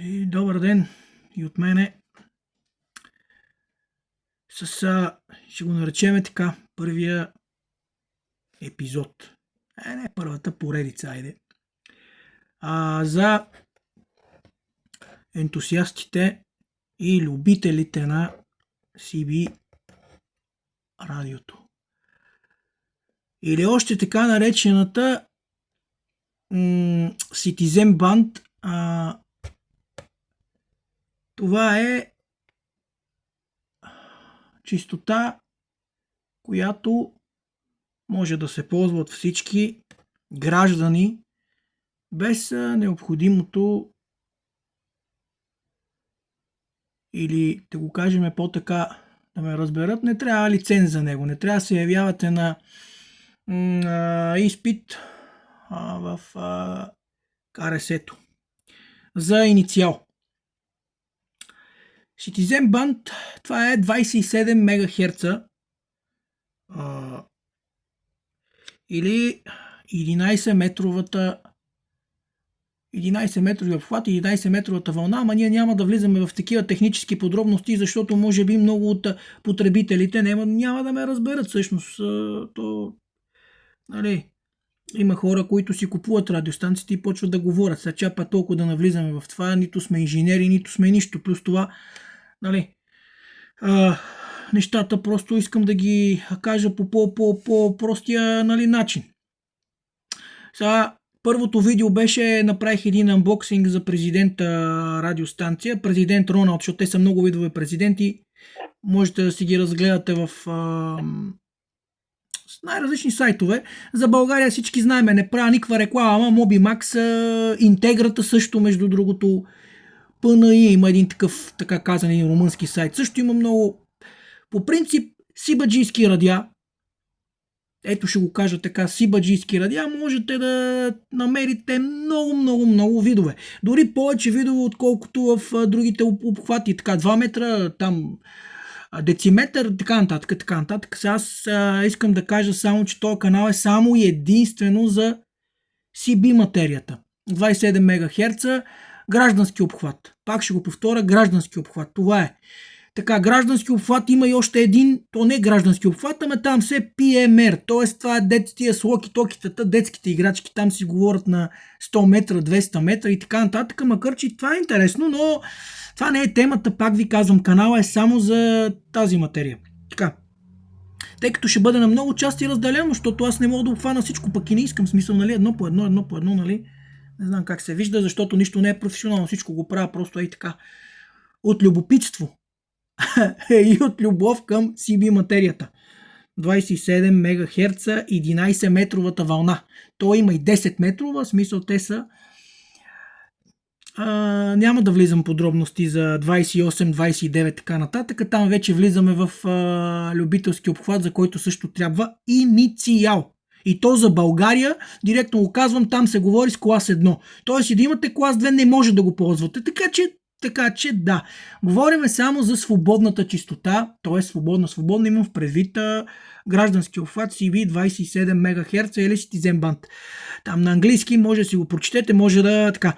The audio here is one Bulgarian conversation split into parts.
И добър ден и от мене. Ще го наречеме така, първия епизод. Не първата поредица, айде. За ентусиастите и любителите на CB радиото. Или още така наречената Citizen Band. Това е чистота, която може да се ползва от всички граждани без необходимото, или да го кажем по-така, да ме разберат, не трябва лиценз за него, не трябва да се явявате на изпит в КРС-то за инициал. Citizen Band, това е 27 МГц или 11-метровия обхват, 11-метровата вълна, ама ние няма да влизаме в такива технически подробности, защото може би много от потребителите няма да ме разберат. Всъщност, има хора, които си купуват радиостанциите и почват да говорят. Сега чапа толкова да навлизаме в това, нито сме инженери, нито сме нищо. Плюс това, нещата просто искам да ги кажа по по-простия начин. Сега, първото видео беше, направих един анбоксинг за президента радиостанция, президент Роналд, защото те са много видове президенти. Можете да си ги разгледате в най-различни сайтове. За България всички знаем, не правя никаква реклама, Mobimax, Интеграта също, между другото, ПНИ има един такъв, така казан, един румънски сайт. Също има много, по принцип, сибаджийски радиа. Ето ще го кажа така, сибаджийски радиа, можете да намерите много видове. Дори повече видове, отколкото в другите обхвати. Така, 2 метра, там дециметър, така нататък. Сега аз искам да кажа само, че този канал е само и единствено за CB материята. 27 МГц, граждански обхват. Пак ще го повторя, граждански обхват. Това е. Така, граждански обхват има и още един, то не е граждански обхват, ама там се PMR, т.е. това е тия с локи-токитата, детските играчки, там си говорят на 100 метра, 200 метра и така нататък, макар че това е интересно, но това не е темата, пак ви казвам, канала е само за тази материя. Така, тъй като ще бъде на много части разделено, защото аз не мога да обхвана всичко, пък и не искам, смисъл, едно по едно, нали, не знам как се вижда, защото нищо не е професионално, всичко го правя просто и така, от любопитство. И от любов към CB материята. 27 МГц, 11 метровата вълна. То има и 10 метрова, в смисъл те са... няма да влизам подробности за 28, 29 така нататък. Там вече влизаме в любителски обхват, за който също трябва инициал. И то за България, директно го казвам, там се говори с клас 1. Тоест и да имате клас 2 не може да го ползвате. Така че да, говорим само за свободната чистота, т.е. свободна имам в предвид граждански обхват CB 27 МГц или Citizen Band. Там на английски може да си го прочетете, може да така.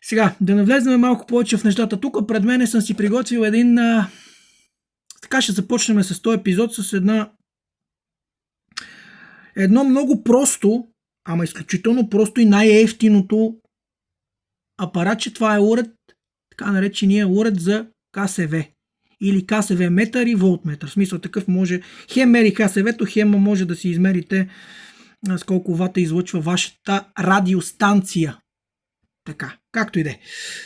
Сега, да навлезем малко повече в нещата. Тук пред мен съм си приготвил един... Така ще започнем с този епизод с едно много просто, ама изключително просто и най-ефтиното апаратче. Това е уред, така наречения уред за КСВ. Или КСВ метър и волтметър. В смисъл такъв може, хем мери КСВ-то, хем може да си измерите с колко вата излъчва вашата радиостанция. Така, както и да е.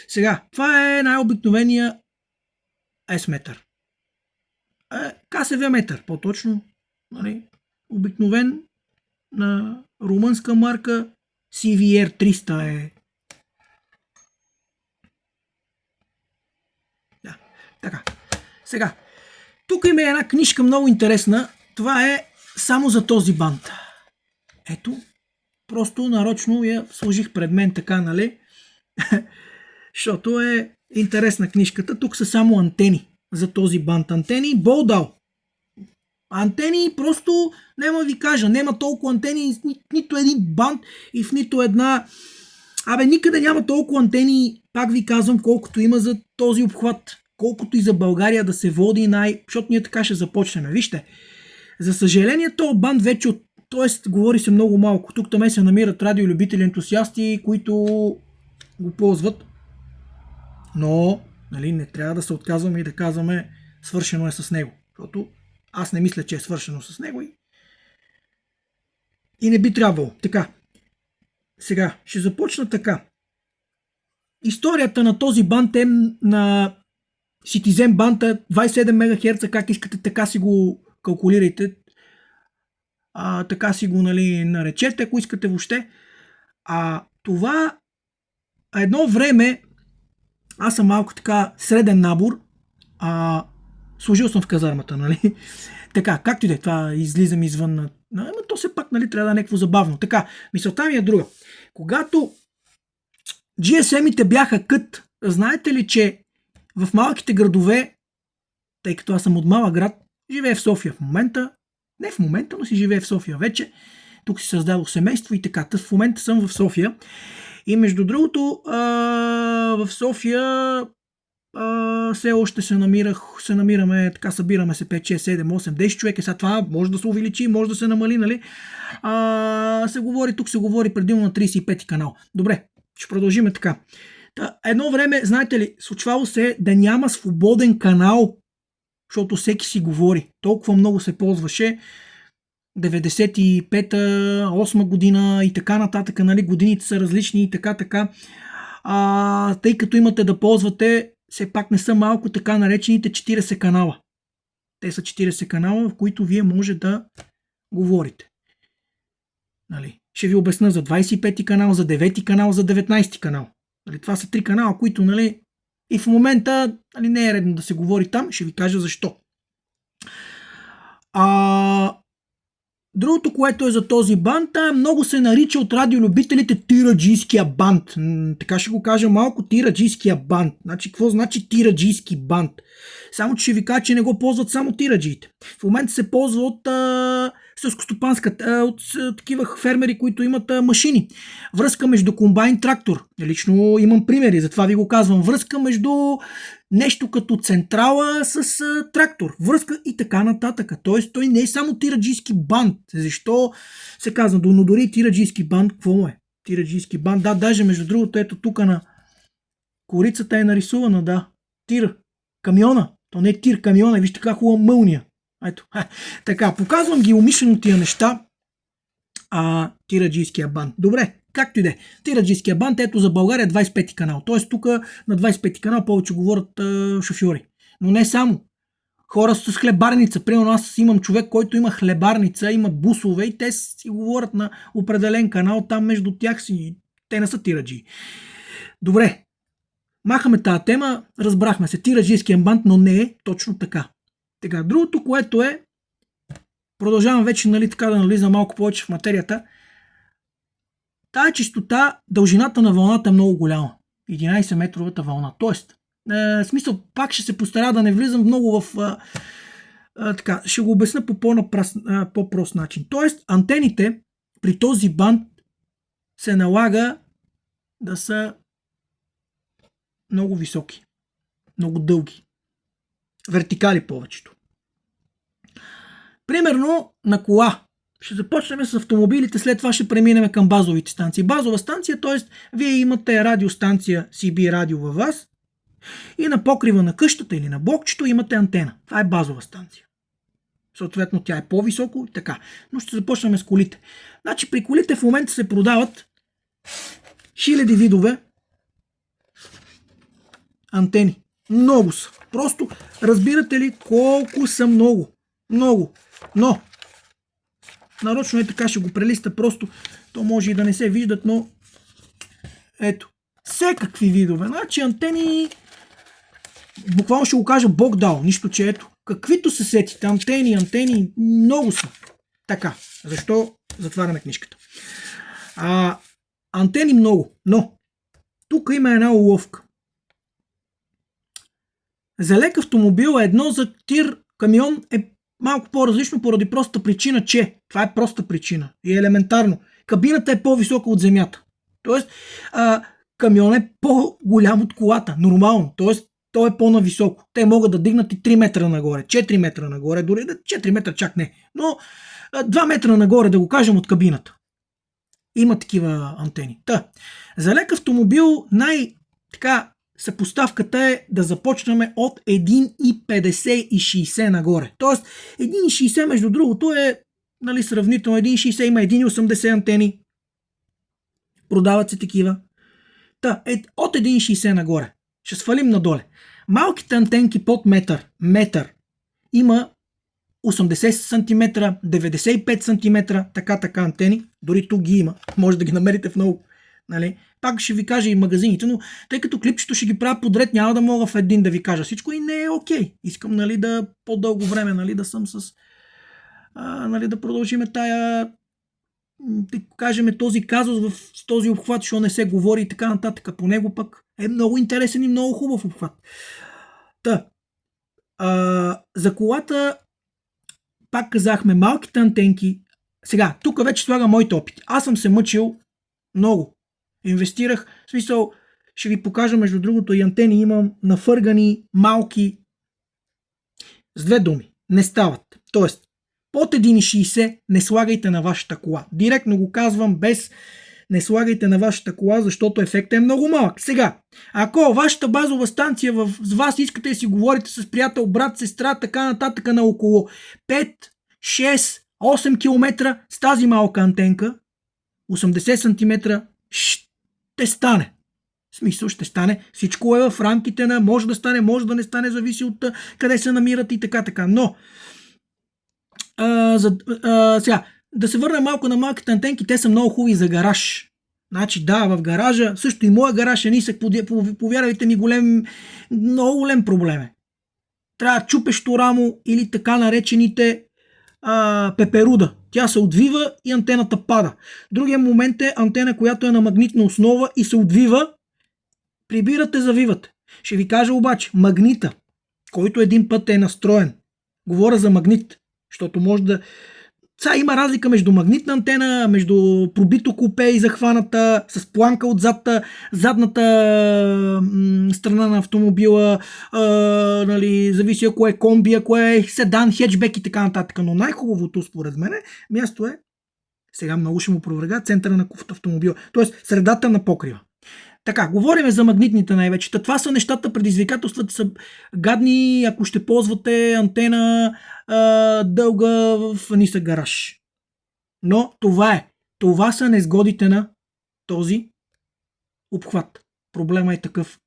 Сега, това е най-обикновения S-метър. КСВ метър, по-точно. Обикновен на румънска марка CVR 300 е. Така, сега, тук има една книжка много интересна, това е само за този банд. Ето, просто нарочно я сложих пред мен така, нали, защото е интересна книжката, тук са само антени за този банд, антени болдал. Антени просто, няма ви кажа, няма толкова антени, нито един банд и в нито една, никъде няма толкова антени пак ви казвам, колкото има за този обхват, колкото и за България да се води защото ние така ще започнем. Вижте, за съжаление, то банд вече т.е. говори се много малко. Тук там се намират радиолюбители, ентусиасти, които го ползват. Но, нали, не трябва да се отказваме и да казваме свършено е с него. Защото аз не мисля, че е свършено с него и не би трябвало. Така. Сега, ще започна така. Историята на този банд е на Citizen банда 27 МГц, как искате, така си го калкулирайте. Така си го, нали, наречете, ако искате въобще. Това едно време аз съм малко така среден набор. Служил съм в казармата, нали? Така, както и да е, това излизам извън но то все пак, нали, трябва да е някакво забавно. Така, мисълта ми е друга. Когато GSM-ите бяха кът, знаете ли, че в малките градове, тъй като аз съм от малък град, живея в София в момента, не в момента, но си живея в София вече, тук си създадох семейство и така, в момента съм в София. И между другото, в София все още се намираме, така събираме се 5, 6, 7, 8, 10 човека. Сега това може да се увеличи, може да се намали, нали? Тук се говори предимно на 35 канал. Добре, ще продължиме така. Едно време, знаете ли, случвало се да няма свободен канал, защото всеки си говори. Толкова много се ползваше 95-та, 8 година и така нататък, нали, годините са различни и така. Тъй като имате да ползвате, все пак не са малко така наречените 40 канала. Те са 40 канала, в които вие може да говорите. Нали? Ще ви обясна за 25 канал, за 9 канал, за 19 канал. Нали? Това са 3 канала, които, нали, и в момента, нали, не е редно да се говори там. Ще ви кажа защо. Другото, което е за този банд, много се нарича от радиолюбителите тираджийския банд. Така ще го кажа малко, тираджийския банд. Значи, какво значи тираджийски банд? Само, че ще ви кажа, че не го ползват само тираджиите. В момента се ползва от от такива фермери, които имат машини. Връзка между комбайн трактор. Лично имам примери, затова ви го казвам. Връзка между нещо като централа с трактор. Връзка и така нататък. Тоест, той не е само тираджийски банд. Защо се казва? Но дори тираджийски банд, какво му е? Тираджийски банд. Да, даже между другото, ето тук на корицата е нарисувана, да. Тир. Камиона. То не е тир, камиона. Вижте как хубава мълния. Ето. Така, показвам ги умишлено тия неща. Тираджийския банд. Добре, както и да е. Тираджийския банд, ето за България 25 канал. Тоест тук на 25 канал повече говорят шофьори. Но не само. Хора с хлебарница. Примерно аз имам човек, който има хлебарница, има бусове и те си говорят на определен канал. Там между тях си. Те не са тираджи. Добре. Махаме тази тема. Разбрахме се. Тираджийския банд, но не е точно така. Така, другото, което е, продължавам вече, нали, така да нализам малко повече в материята. Тая чистота, дължината на вълната е много голяма. 11 метровата вълна. Тоест, в смисъл, пак ще се постара да не влизам много в... така, ще го обясня по по-прост начин. Тоест, антените при този банд се налага да са много високи, много дълги. Вертикали повечето. Примерно на кола. Ще започнем с автомобилите, след това ще преминем към базовите станции. Базова станция, т.е. вие имате радиостанция CB радио във вас и на покрива на къщата или на блокчето имате антена. Това е базова станция. Съответно тя е по-високо и така. Но ще започнем с колите. Значи при колите в момента се продават хиляди видове антени. Много са. Просто разбирате ли колко са много. Много. Но нарочно е така, ще го прелиста, просто то може и да не се виждат, но ето. Всекакви видове. Значи антени, буквално ще го кажа Бог дал, нищо че ето. Каквито се сетите, антени, много са. Така, защо затваряме книжката? Антени много, но тук има една уловка. За лек автомобил едно, за тир камион е малко по-различно поради простата причина, че това е проста причина и елементарно. Кабината е по-висока от земята. Тоест, камион е по-голям от колата. Нормално. Тоест, той е по-нависоко. Те могат да дигнат и 3 метра нагоре, 4 метра нагоре, дори 4 метра чак не. Но 2 метра нагоре, да го кажем, от кабината. Има такива антени. За лек автомобил така съпоставката е да започнем от 1,50 и 60 нагоре. Тоест 1,60 между другото е сравнително. 1,60 има 1,80 антени. Продават се такива. От 1,60 нагоре. Ще свалим надоле. Малките антенки под метър има 80 см, 95 см, така антени. Дори тук ги има. Може да ги намерите в много. Пак ще ви кажа и магазините, но тъй като клипчето ще ги правя подред, няма да мога в един да ви кажа всичко и не е окей. Искам да по-дълго време да съм с... да продължим тая... да кажем този казус с този обхват, защото не се говори и така нататък. По него пък е много интересен и много хубав обхват. За колата пак казахме малките антенки. Сега, тук вече слагам моите опити. Аз съм се мъчил много. Инвестирах, в смисъл, ще ви покажа между другото и антени имам нафъргани, малки. С две думи, не стават. Тоест, под 1,60 не слагайте на вашата кола. Директно го казвам, без не слагайте на вашата кола, защото ефектът е много малък. Сега, ако вашата базова станция с вас искате да си говорите с приятел, брат, сестра, така нататък на около 5, 6, 8 км с тази малка антенка, 80 см, ще стане. В смисъл ще стане. Всичко е в рамките на може да стане, може да не стане, зависи от къде се намират и така. Но сега, да се върна малко на малките антенки, те са много хубави за гараж. Значи в гаража, също и моя гараж е нисък, повярвайте ми, много голем проблем е. Трябва чупещо рамо или така наречените пеперуда. Тя се отвива и антената пада. Другия момент е антена, която е на магнитна основа и се отвива, прибирате, завивате. Ще ви кажа обаче, магнита, който един път е настроен, говоря за магнит, защото може да... Сега има разлика между магнитна антена, между пробито купе и захваната, с планка от задната страна на автомобила, зависи ако е комби, ако е седан, хетчбек и така нататък. Но най-хубавото според мен място е, сега много ще му проверга, центъра на автомобила, т.е. средата на покрива. Така, говорим за магнитните най-вече. Това са нещата, предизвикателствата са гадни, ако ще ползвате антена дълга в нисък гараж. Но това е. Това са незгодите на този обхват. Проблема е такъв,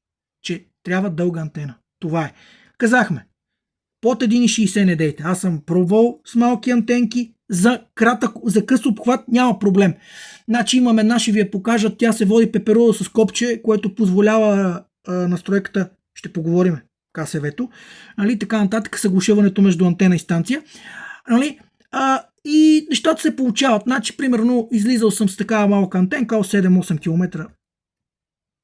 че трябва дълга антена. Това е. Казахме, под 1,60 не дейте. Аз съм пробвал с малки антенки. За къс обхват няма проблем. Значи имам една, ще ви я покажа. Тя се води пеперуда с копче, което позволява настройката. Ще поговорим. КСВ-то. Така нататък съглушаването между антена и станция. И нещата се получават. Значи, примерно, излизал съм с такава малка антенка от 7-8 км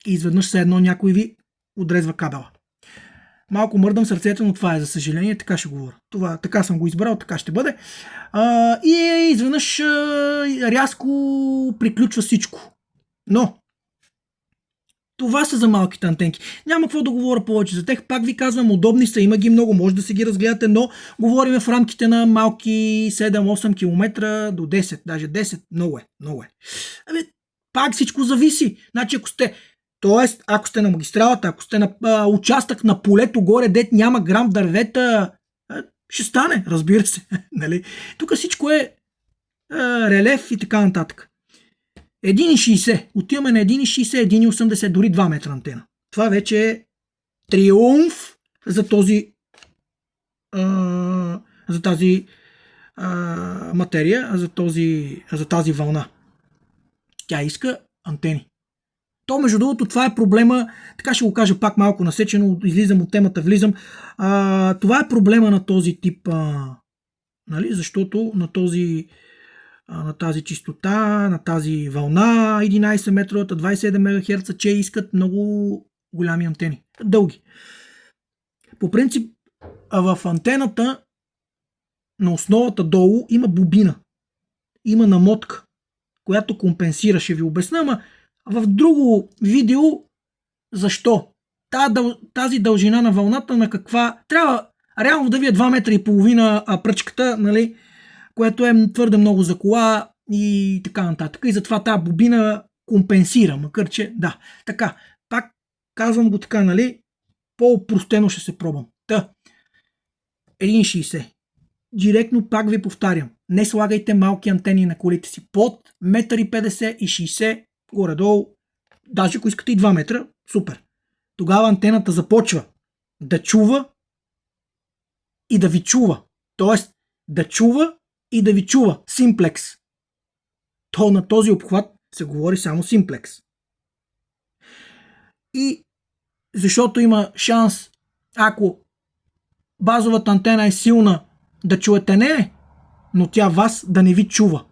и изведнъж се едно някой ви отрезва кабела. Малко мърдам сърцето, но това е за съжаление, така ще говоря. Така съм го избрал, така ще бъде. И изведнъж рязко приключва всичко. Но това са за малките антенки. Няма какво да говоря повече за тях. Пак ви казвам, удобни са, има ги много, може да се ги разгледате, но говорим в рамките на малки 7-8 км до 10, даже 10, много е. Пак всичко зависи. Значи ако сте на магистралата, ако сте на участък на полето горе, дет няма грам дървета, ще стане, разбира се. Нали? Тук всичко е релеф и така нататък. 1,60. Отиваме на 1,60, 1,80, дори 2 метра антена. Това вече е триумф за тази материя, за тази вълна. Тя иска антени. Между другото, това е проблема, така ще го кажа пак малко насечено, излизам от темата, влизам. Това е проблема на този тип, защото на тази чистота, на тази вълна 11 метровата, 27 МГц, че искат много голями антени, дълги. По принцип, в антената на основата долу има бобина, има намотка, която компенсира. Ще ви обясня, в друго видео защо. Тази дължина на вълната на каква... Трябва реално да ви е 2 метра и половина пръчката, нали, което е твърде много за кола и така нататък. И затова тази бобина компенсира, макар че да. Така, пак казвам го така, нали, по-простено ще се пробвам. 1,60. Директно пак ви повтарям. Не слагайте малки антени на колите си. Под 1,50 м и 60 горе-долу. Даже ако искате и 2 метра, супер. Тогава антената започва да чува и да ви чува. Тоест да чува и да ви чува. Симплекс. То на този обхват се говори само симплекс. И защото има шанс, ако базовата антена е силна, да чуете не, но тя вас да не ви чува.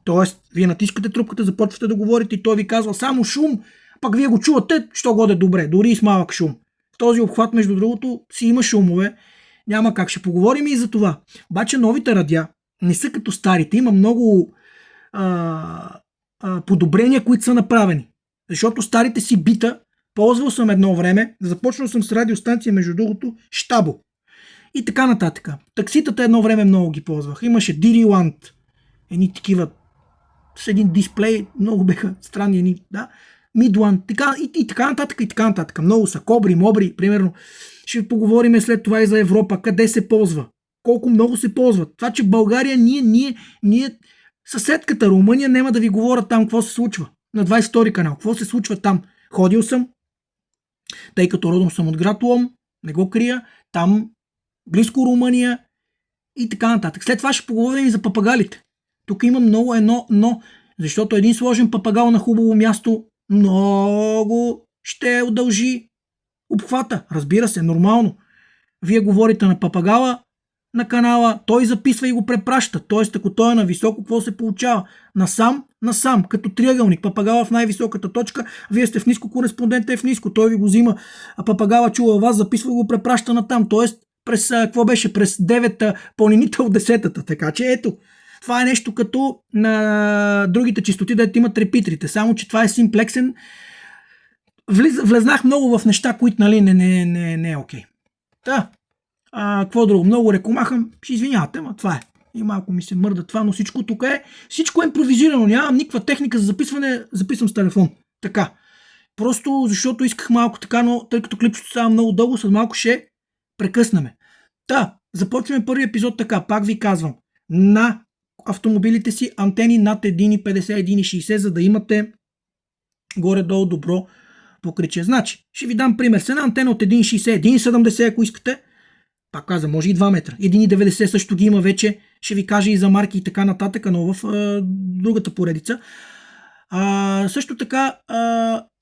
Тоест, вие натискате трубката, започвате да говорите и той ви казва само шум, пак вие го чувате, що годе добре, дори и с малък шум. В този обхват, между другото, си има шумове, няма как, ще поговорим и за това. Обаче новите радиа не са като старите, има много подобрения, които са направени. Защото старите си бита, ползвал съм едно време, започнал съм с радиостанция, между другото, Щабо. И така нататък. Такситата едно време много ги ползвах. Имаше Diriland, едни такива с един дисплей, много беха странни едни, да. Midland, и така нататък, и така нататък. Много са. Кобри, Мобри, примерно. Ще поговорим след това и за Европа. Къде се ползва? Колко много се ползва? Това, че в България ние съседката Румъния, няма да ви говоря там какво се случва. На 22 канал. Какво се случва там? Ходил съм, тъй като родом съм от град Лом, не го крия, там близко Румъния и така нататък. След това ще поговорим и за папагалите. Тук има много едно но, защото един сложен папагал на хубаво място много ще удължи обхвата. Разбира се, нормално. Вие говорите на папагала на канала, той записва и го препраща. Тоест, ако той е на високо, какво се получава? Насам, като триъгълник. Папагала в най-високата точка, вие сте в ниско, кореспондента е в ниско. Той ви го взима, а папагала чува вас, записва и го препраща натам. Тоест, през 9-та планините от 10-та. Така че ето, това е нещо като на другите чистоти, дето имат репитрите. Само, че това е симплексен. Влезнах много в неща, които, нали, не е окей. Какво друго? Много рекомахам. Ще извинявате, ама това е. И малко ми се мърда това, но всичко тук е. Всичко е импровизирано. Нямам никаква техника за записване. Записвам с телефон. Така. Просто защото исках малко така, но тъй като клипчето става много дълго, след малко ще прекъснаме. Започваме първи епизод така. Пак ви казвам. На автомобилите си антени над 1,50, 1,60, за да имате горе-долу добро покритие. Значи, ще ви дам пример. С една антена от 1,60, 1,70, ако искате. Пак казвам, може и 2 метра. 1,90 също ги има вече. Ще ви кажа и за марки и така нататък, но в другата поредица. Също така,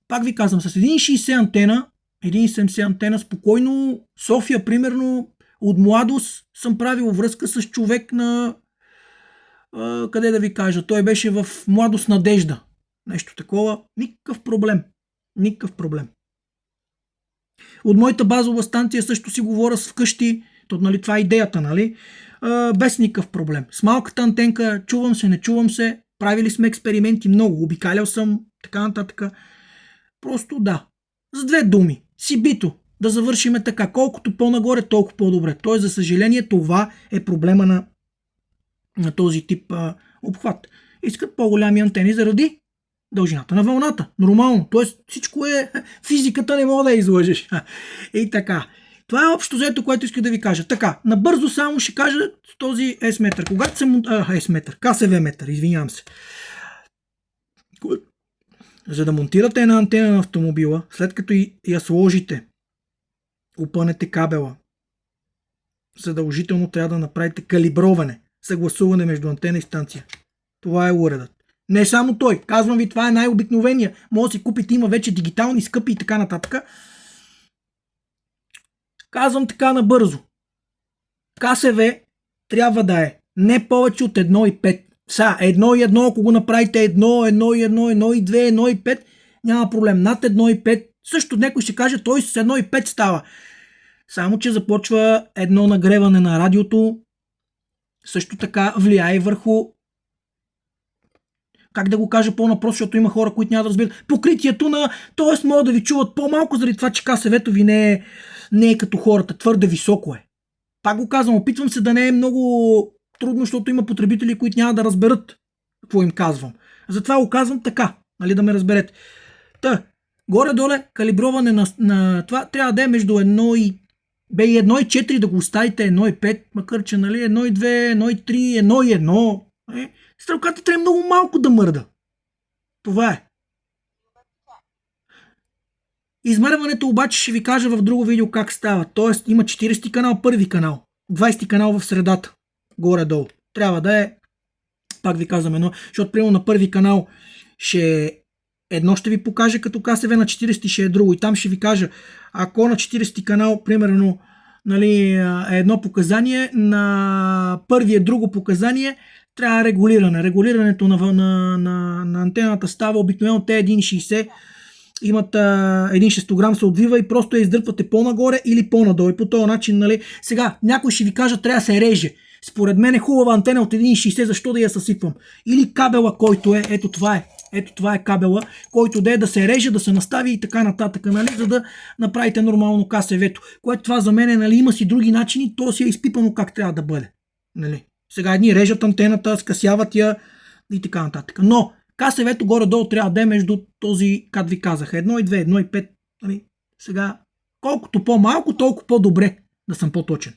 пак ви казвам, с 1,60 антена, 1,70 антена, спокойно, София, примерно, от младост съм правил връзка с човек на къде да ви кажа, той беше в Младост Надежда. Нещо такова. Никакъв проблем. От моята базова станция също си говоря с вкъщи. Нали, това е идеята, нали? Без никакъв проблем. С малката антенка чувам се, не чувам се. Правили сме експерименти много. Обикалял съм, така нататък. Просто да. С две думи. Сибито. Да завършиме така. Колкото по-нагоре, толкова по-добре. Тоест, за съжаление, това е проблема на този тип обхват. Искат по-голями антени заради дължината на вълната. Нормално. Тоест всичко е... Физиката не мога да излъжеш. И така. Това е общо взето, което исках да ви кажа. Така, набързо само ще кажа този S-метър. Когато се... S-метър. КСВ метър, извинявам се. За да монтирате една антена на автомобила, след като я сложите, опънете кабела, задължително трябва да направите калиброване, съгласуване между антена и станция. Това е уредът. Не само той. Казвам ви, това е най-обикновения. Може да си купите, има вече дигитални, скъпи и така нататък. Казвам така набързо. КСВ трябва да е не повече от 1,5. 1,1, ако го направите 1,2, 1,5, няма проблем. Над 1,5, също някой ще каже, той с 1,5 става. Само, че започва едно нагреване на радиото. Също така влияе върху Как да го кажа по-напросто, защото има хора, които няма да разбират. Покритието на... Тоест могат да ви чуват по-малко, заради това, че КСВ-то ви не е като хората. Твърде високо е. Пак го казвам, опитвам се да не е много трудно, защото има потребители, които няма да разберат какво им казвам. Затова го казвам така, нали, да ме разберете. Горе-доле калиброване на това трябва да е между 1,4 да го оставите 1,5, макар че, нали, 1,2, 1,3, 1,1. Стрелката трябва много малко да мърда. Това е. Измерването обаче ще ви кажа в друго видео как става. Тоест има 40 канал, първи канал, 20 канал в средата, горе-долу. Трябва да е, пак ви казвам едно, защото примерно на първи канал едно ще ви покаже като КСВ, на 40 ще е друго. И там ще ви кажа, ако на 40 канал, примерно, нали, е едно показание, на първи е друго показание, трябва регулиране. Регулирането на антената става обикновено те 1,60, имат един шестограм се отвива и просто я издърпвате по-нагоре или по-надолу. И по този начин, нали, сега някой ще ви каже, трябва да се реже. Според мен е хубава антена от 1,60, защо да я съсипвам? Или кабела, който е, ето това е. Ето това е кабела, който да се реже, да се настави и така нататък, нали, за да направите нормално КСВ-то. Което това за мен е, нали, има си други начини, то си е изпипано как трябва да бъде. Нали. Сега едни режат антената, скъсяват я и така нататък. Но КСВ-то горе-долу трябва да е между този, как ви казах, 1,2, 1,5. Нали. Сега, колкото по-малко, толкова по-добре, да съм по-точен.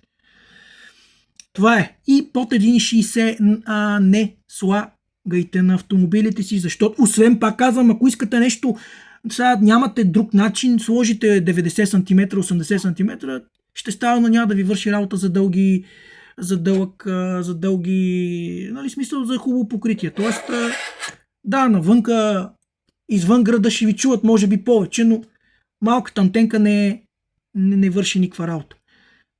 Това е. И под 1,60 не слагайте на автомобилите си, защото, освен, пак казвам, ако искате нещо, сега нямате друг начин, сложите 90 см, 80 см, ще става, но няма да ви върши работа за дълги, нали, смисъл за хубаво покритие. Тоест, да, навънка, извън града ще ви чуват, може би повече, но малката антенка не върши никаква работа.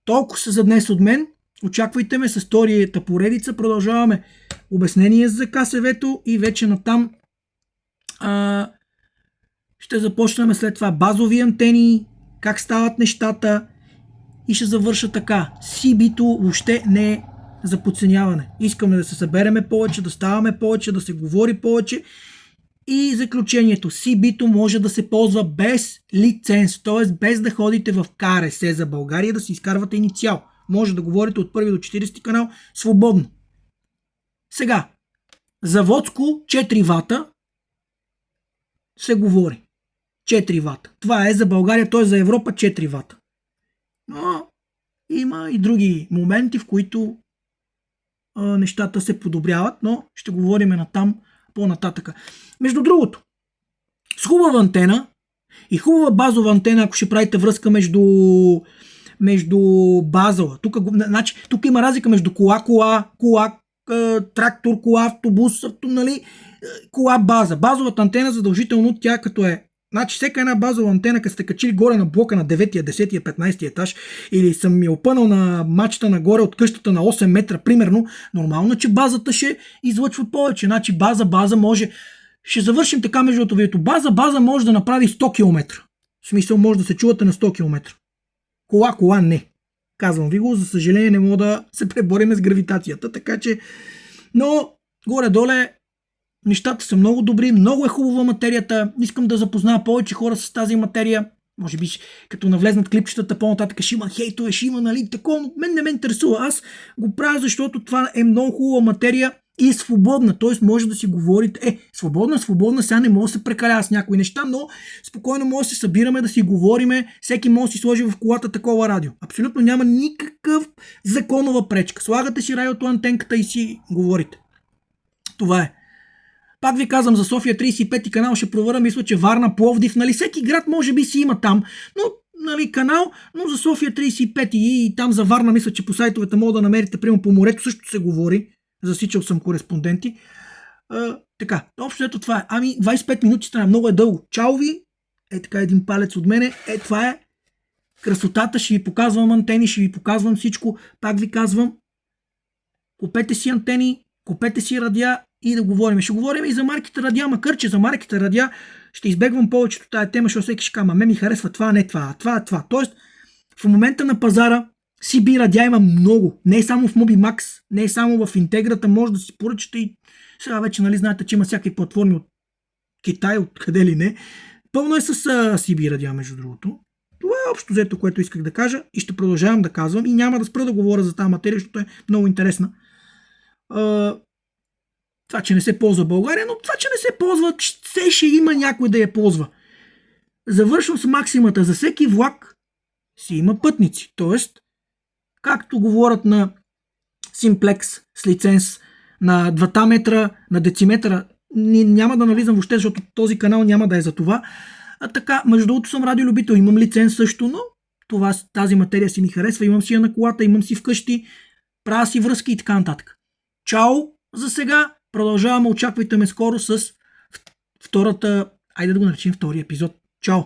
Толкова са за днес от мен. Очаквайте ме с вторията поредица. Продължаваме обяснение за КСВ-то и вече натам ще започнем след това базови антени, как стават нещата и ще завърша така. CB-то въобще не е за подценяване. Искаме да се събереме повече, да ставаме повече, да се говори повече. И заключението, CB-то може да се ползва без лиценз, т.е. без да ходите в КРС за България да си изкарвате инициал. Може да говорите от 1 до 40 канал свободно. Сега, заводско 4 вата се говори. 4 вата. Това е за България, т.е. за Европа 4 вата. Но има и други моменти, в които нещата се подобряват, но ще говорим натам по-нататъка. Между другото, с хубава антена и хубава базова антена, ако ще правите връзка между базова. Тук има разлика между кола, трактор, кола, автобус, нали, кола, база. Базовата антена задължително тя като е. Значи всяка една базова антена, като сте качили горе на блока на 9-я, 10-я, 15-я етаж или съм ми опънал на мачта нагоре от къщата на 8 метра, примерно, нормално, че базата ще излъчва повече. Значи база може. Ще завършим така между видеото. База може да направи 100 км. В смисъл може да се чувате на 100 км. Кола не. Казвам ви го, за съжаление не мога да се пребориме с гравитацията, така че, но горе-доле нещата са много добри, много е хубава материята, искам да запозная повече хора с тази материя, може би като навлезнат клипчетата по-нататък ще има хейтове, ще има, нали, такова, мен не ме интересува, аз го правя, защото това е много хубава материя и е свободна, т.е. може да си говорите, свободна, сега не мога да се прекалява с някои неща, но спокойно може да се събираме, да си говориме, всеки може да си сложи в колата такова радио. Абсолютно няма никакъв законова пречка. Слагате си радиото, антенката и си говорите. Това е. Пак ви казвам, за София 35 канал ще проверя, мисля, че Варна, Пловдив, нали, всеки град може би си има там, но, нали, канал, но за София 35 и там за Варна, мисля, че по сайтовете мога да намерите, примерно по морето също се говори, засичал съм кореспонденти. Така, общо ето това е. 25 минути стана, много е дълго. Чао ви, така един палец от мене, това е красотата, ще ви показвам антени, ще ви показвам всичко, пак ви казвам, купете си антени, купете си радиа и да говорим. Ще говорим и за марките радиа, макар че за марките радиа ще избегвам повечето тая тема, защото всеки ще кама, ми харесва това, не това. Тоест, в момента на пазара CB радиа има много. Не е само в MobiMax, не е само в Интеграта, може да си поръчате и сега вече, нали, знаете, че има всякакви платформи от Китай, от къде ли не. Пълно е с CB радиа, между другото. Това е общо взето, което исках да кажа и ще продължавам да казвам и няма да спра да говоря за тази материя, защото е много интересна. Това, че не се ползва в България, но това, че не се ползва, все ще има някой да я ползва. Завършвам с максимата. За всеки влак си има пътници. Тоест, както говорят на Simplex с лиценз на 2 метра, на дециметра, няма да навлизам въобще, защото този канал няма да е за това. Така, между другото съм радиолюбител, имам лиценз също, но тази материя си ми харесва, имам си я на колата, имам си вкъщи, правя си връзки и така нататък. Чао за сега, продължаваме, очаквайте ме скоро с втората, айде да го наречем втори епизод. Чао!